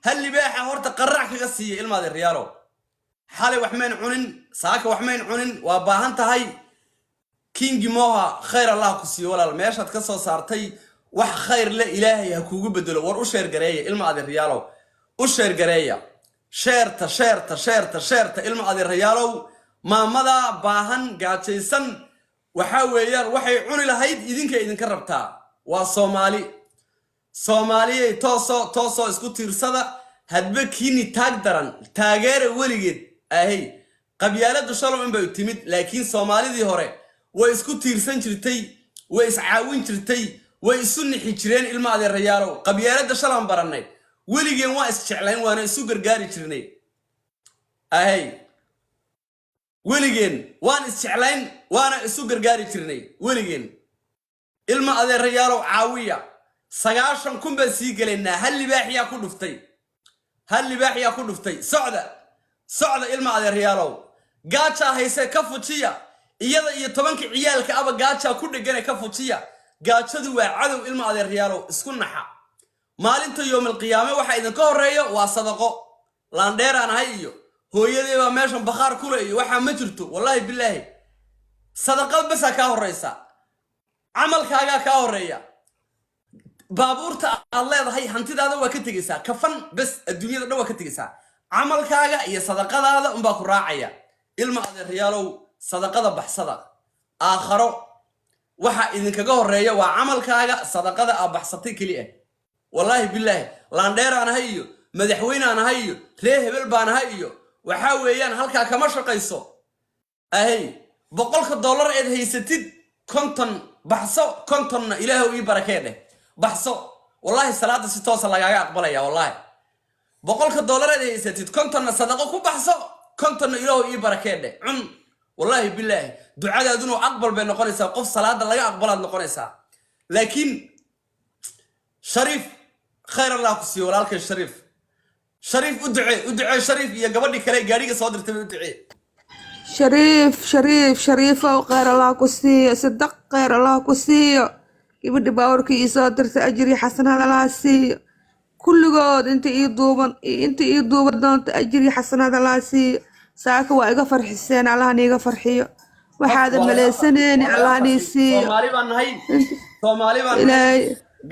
هل لباحة هورتا قرع كغسية إلما ذي الريالو حالي وحمين عنن ساكا وحمين عنن وباهنتا هاي كينجي موها خير الله كسي ولا الميشات كسو صارتي وح خير لا إلهي هكوغو بدلو ور أشير قرية إلما ذي الريالو أشير قرية شيرتا إلما ذي الريالو ما مدى باهن قاتيسن وحاويان وحي عني لهيد إذنك ربتا Soomaaliya tooso isku tiirsada hadba kiini taag daran taageera weligeed ahay qabyaaladu shalom in bay timid laakiin Soomaalidii hore way isku tiirsan jirtay way iscaawin jirtay way isu nixi jireen ilma adeerayaalo qabyaalada shalom baranay weligeen waa isjeclayn waana isu gargaari jirnay ahay weligeen waan isjeclayn waana isu gargaari jirnay weligeen ilma adeerayaalo caawiya سجاشن كم بسيجلنا هل لباحيا كل دفتي سعدة إلما على الريالو قاتشا هيسا كفوتشيا إيادا طبعاً عيالك أبا قاتشا كل جنا كفوتشيا قاتشا دوا عدو إلما على الريالو اسكن حا مال انتو يوم القيامة واحد كور ريو وصدقوا لاندير أنا هيو هو يدي ماشان بخار كله واحد مترتو والله بالله صدقات بس كاور ريسا عمل كاجا كاور ريا بابورتا الله هاي هنتي هذا وقت تجلسها كفن بس الدنيا ده وقت تجلسها عمل كاجا هي صدقة هذا باكو راعية إلما هذا الريالو صدقة بحصدق آخره وح إذا كجور ريا وعمل كاجا صدقة بحصتي كليه والله بالله لاندير أنا هيو مدحوين أنا هيو ليه بلبا أنا هيو وحاويان هالكا كمشر قيسو أهي بقولك الدولار إذا هي ستين كنتن بحصو كنتن إلهه يباركينه بحصو والله الصلاة ستوصل لك أقبل يا والله بقولك الدولار إذا ستين كنتن صدقة كو بحصو كنتن إلهه يباركينه والله بالله دعاء دونه أقبل بين نقوليسا قف صلاة لا أقبل نقوليسا لكن شريف خير الله كسي ولالك الشريف شريف ادعي شريف يا قبل كلي قاريق صادر تبي ادعي شريف وخير الله كسي صدق خير الله كسي يبدي باورك يصادر تأجري حسن هذا لاسي كل قاد انت يدوبن دون تأجري حسن هذا لاسي ساك وايقا فرح السين على هنيقا فرحية وحاد المليسنين على هنيسي Soomaali baan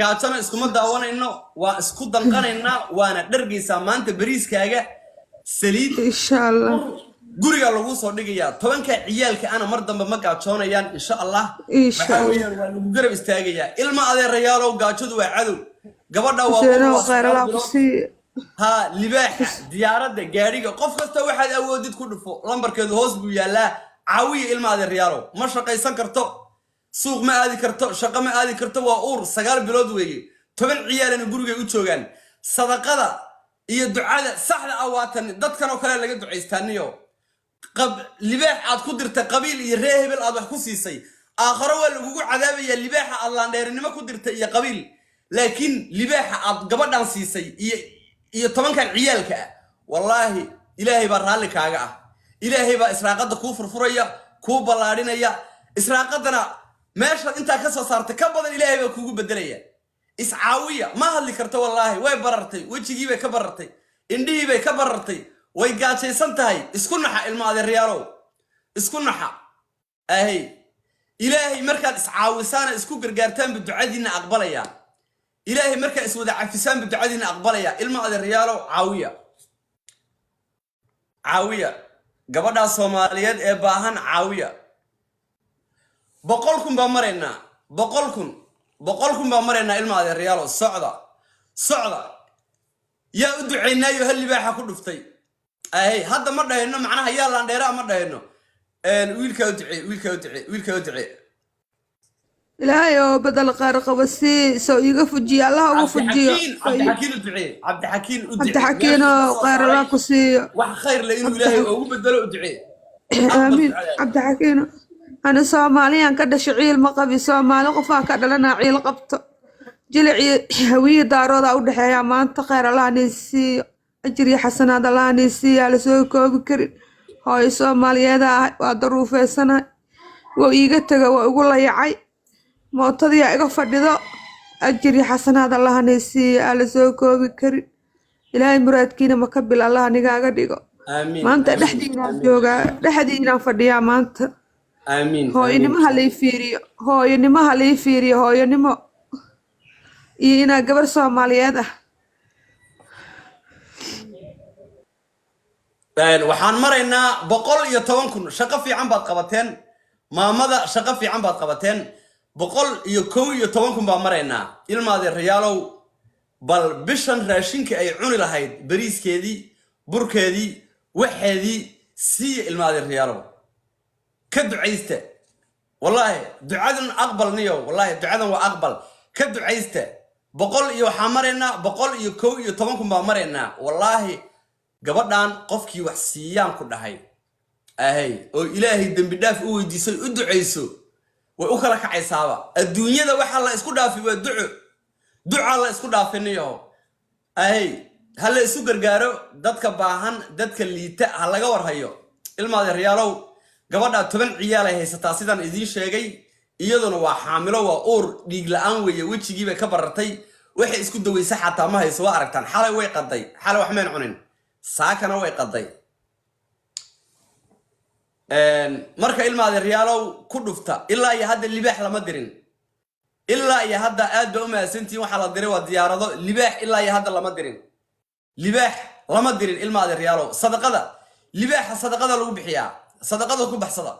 gaajana isku ma daawanayno waa isku danqanayna waana dhargeysa maanta bariiskaaga saliid insha Allah guriga lagu soo dhigayaa 10ka ciyaalka ana mar dambe ma gaajoonayaan insha Allah waxa weeyaan waa lagu garab istaagayaa ilma adeerayaal gaajadu waa cadow gabadha waa ها libaax diyaaradda gaariga qof kasta waxaad awoodid ku dhufo lambarkeedu hoos buu yaalaa caawiye ilma adeerayaal ma shaqaysan karto suuq ma aadi karto shaqo ma aadi karto waa uur 9 bilood weeye 10 ciyaalana guriga u joogan sadaqada iyo ducada saxda ah waatan dadkan oo kale laga duceystaaniyo libaax aad ku dirtay qabiil iyo reehbel aad wax ku siisay aakhiro waa lagu cadaabaya libaaxa allah dheerinimo ku dirtay iyo qabiil laakiin libaaxa aad gabadhan siisay iyo 10kan ciyaalka wallahi ilaahay baa raali kaaga ah ilaahay baa israaqada ku furfuraya ku balaadinaya israaqadana meesha inta ka soo saartay ka badan ilaahay baa kugu bedelaya iscaawiya ma hadli karto wallahi way barartay wajigii bay ka barartay indhihii bay ka barartay way gaajaysan tahay isku naxa ilma adeerayaalow isku naxa ahay ilaahay markaad iscaawisaan isku gargaartaan biducadiina aqbalaya ilaahay markaa iswada cafisaan biducadiina aqbalaya ilma adeerayaalow caawiya gabadha Soomaaliyeed ee baahan caawiya boqolkun baa marayna ilma adeerayaal socda yaa u duceynaayo hal libaaxa ku dhuftay ay hadda ma dhahayno macnaha yaa laan dheeraa ma dhahayno wiilka u ducee ilaahay oo badal qaar qabasi soo iga fujiyo Allah ugu fujiyo عبد حكيم qaar la ku siiyo wax khayr la inuu ilaahay ugu bedelo u ducee آمين عبد حكيم أنا Soomaaliyan ka dhashay ciil ma qabi Soomaali qofaan ka dhalana ciil qabto jilci hawiye daarooda u dhaxeeya maanta khayr Allah nisi ajri xasanaad Allah nisi ala soo koobi karin hooyo Soomaaliyeed waa daruufeysana waa iiga taga waa ugu layacay mootadii iga fadhido ajri xasanaad Allah nisi ala soo koobi karin ilaahay muraadkiina ma ka bil allah nigaaga dhigo آمين maanta آمين dhexdiinaan آمين joogaa dhexdiinaan fadhiyaa maanta آمين hooyanimo آمين ha lii fiiriyo hooyanimo ha lii fiiriyo hooyanimo iyo inaa gabar soomaaliyeed ah waxaan maraynaa 110,000 shaqo fiican baad qabateen maamada shaqo fiican baad qabateen 111,000 baan maraynaa ilmaade riyaalow bal bishan raashinka ay cuni lahayd bariiskeedii burkeedii waxeedii siiya ilmaade riyaalow ka ducaysta wallahi ducadan aqbal niyo wallahi ducadan waa aqbal ka ducaysta 100 iyo waxaan maraynaa 111,000 baan maraynaa wallahi gabadhan qofkii wax siiyaan ku dhahay ahay oo ilaahay dambi dhaaf u weydiisay u duceyso way u kala kacaysaaba adduunyada waxa la isku dhaafi waa duca la isku dhaafinayo ahay hal isu gargaaro dadka baahan dadka liita ha laga warhayo ilmaade riyaalow gabadha 10 ciyaal ay haysataa sidaan idin sheegay iyaduna waa xaamilo waa uur dhiig la'aan weeye wajigiiba ka barartay waxay isku daweysa xataa ma hayso waa aragtaan xalay way qaday xalay wax meen cunin saakana way qaday marka ilmaade riyaalow ku dhufta ilaa iyo hadda libaax lama dirin ilaa iyo hadda aad ba u mahadsantiin waxa la diray waa diyaarado libaax ilaa iyo hadda lama dirin libaax lama dirin ilmaade riyaalow sadaqada libaaxa sadaqada lagu bixiyaa sadaqada ku baxsada